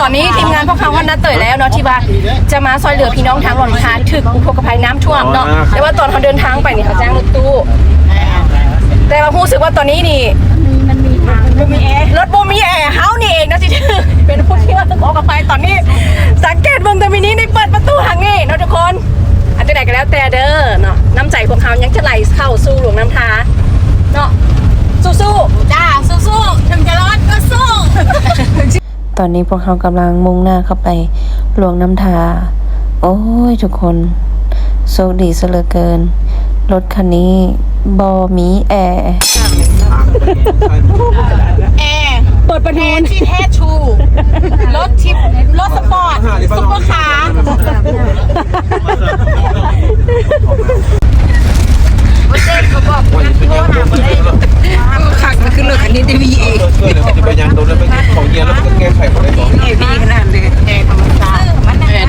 อนนี้ทีมงานพวกเขาก็นัดเตยแล้วเนาะที่ว่าจะมาซอยเหลือพี่น้องทางหลอนคาถึกอุทกภัยน้ำท่วมเนาะแต่ว่าตอนเขาเดินทางไปนี่เขาจ้างรถตู้แต่เรารู้สึกว่าตอนนี้นี่มันมีทางรถมีแอร์เฮานี่เองนะที่เป็นผู้ที่ว่าต้องออกไปตอนนี้สังเกตเบิ่งแต่มินิได้เปิดประตูทางนี้เนาะทุกคนอาจจะไหนก็แล้วแต่เด้อเนาะน้ำใจของเขายังจะไหลเข้าสู่หลวงน้ำทาเนาะสู้ๆจ้าสู้ๆถึงจะรอดก็สู้ ตอนนี้พวกเขากำลังมุ่งหน้าเข้าไปหลวงน้ำทาโอ้ยทุกคนโชคดีซะเหลือเกินรถคันนี้บอมีแอร์เปิดประตูที่แท้ชูรถทิปรถสปอร์ตซุปเปอร์คาร์ขักมันคือเลือกอันนี้ได้มีเองจะไปยังตรงนั้นเป็นของเย็นแล้วมันแก้ไขของได้ของดีขนาดเลยแอร์ธรรมชาติ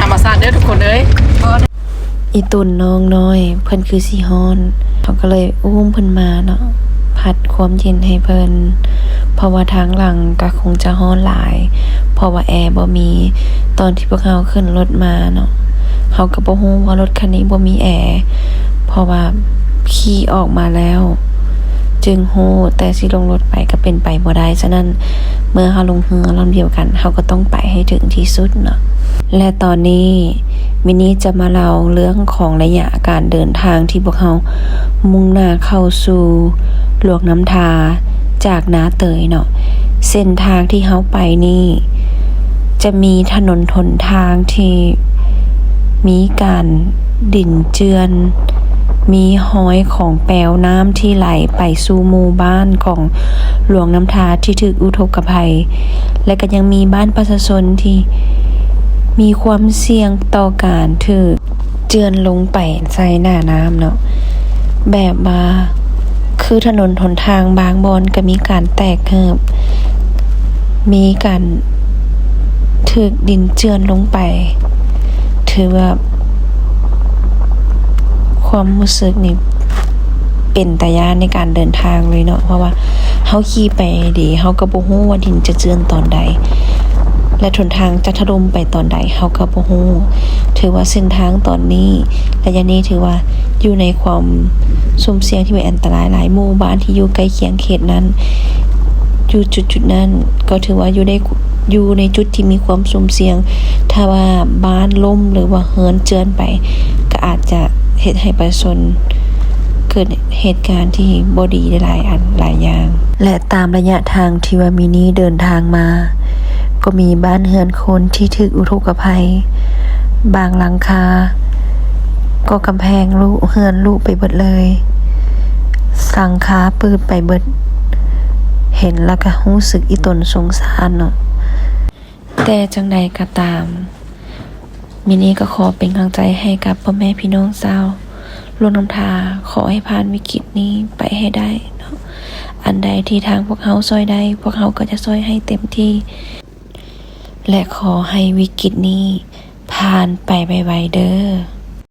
ธรรมชาติเด้อทุกคนเลยอีตุนน้องน้อยเพิ่นคือสีฮอนเขาก็เลยอุ้มเพิ่นมาเนาะพัดความเย็นให้เพิ่นเพราะว่าทางหลังก็คงจะฮ้อนหลายเพราะว่าแอร์บ่มีตอนที่พวกเราขึ้นรถมาเนาะเขาก็บ่ฮู้ว่ารถคันนี้บ่มีแอร์เพราะว่าขี่ออกมาแล้วจึงฮู้แต่สิลงรถไปก็เป็นไปบ่ได้ฉะนั้นเมื่อเฮาลงเรือลำเดียวกันเฮาก็ต้องไปให้ถึงที่สุดเนาะและตอนนี้มินี่จะมาเล่าเรื่องของระยะการเดินทางที่พวกเขามุ่งหน้าเข้าสู่หลวงน้ำทาจากนาเตยเนาะเส้นทางที่เขาไปนี่จะมีถนนหนทางที่มีการดินเจือนมีห้อยของแปวน้ำที่ไหลไปสู่หมู่บ้านของหลวงน้ำทาที่ถูกอุทกภัยและก็ยังมีบ้านประชาชนที่มีความเสี่ยงต่อการถูกเจือนลงไปใส่หน้าน้ำเนาะแบบว่าคือถนนหนทางบางบอนก็มีการแตกเหิบมีการถูกดินเจือนลงไปถือว่าความรู้สึกนี่เป็นตาย่านในการเดินทางเลยเนาะเพราะว่าเฮาขี่ไปดีเฮาก็บ่ฮู้ว่าดินจะเจือนตอนใดและหนทางจะถล่มไปตอนใดเฮาก็บ่ฮู้ถือว่าเส้นทางตอนนี้ระยะนี้ถือว่าอยู่ในความสุ่มเสี่ยงที่เป็นอันตรายหลายหมู่บ้านที่อยู่ใกล้เคียงเขตนั้นอยู่จุดๆนั้นก็ถือว่าอยู่ในจุดที่มีความสุ่มเสี่ยงถ้าว่าบ้านล่มหรือว่าเฮือนเจือนไปก็อาจจะเฮ็ดให้ประชาชนเกิดเหตุการณ์ที่บ่ดีได้หลายอันหลายอย่างและตามระยะทางที่ว่ามินี่เดินทางมาก็มีบ้านเฮือนคนที่ถูกอุทกภัยบางหลังคาก็กำแพงลุเฮือนลุไปเบิดเลยสังคาปืดไปเบิดเห็นแล้วก็รู้สึกอีตนสงสารเนาะแต่จังใดก็ตามมินี่ก็ขอเป็นกำลังใจให้กับพ่อแม่พี่น้องชาวหลวงน้ำทาขอให้ผ่านวิกฤตนี้ไปให้ได้เนาะอันใดที่ทางพวกเขาช่วยได้พวกเขาก็จะช่วยให้เต็มที่และขอให้วิกฤตนี้ผ่านไปไวๆเด้อ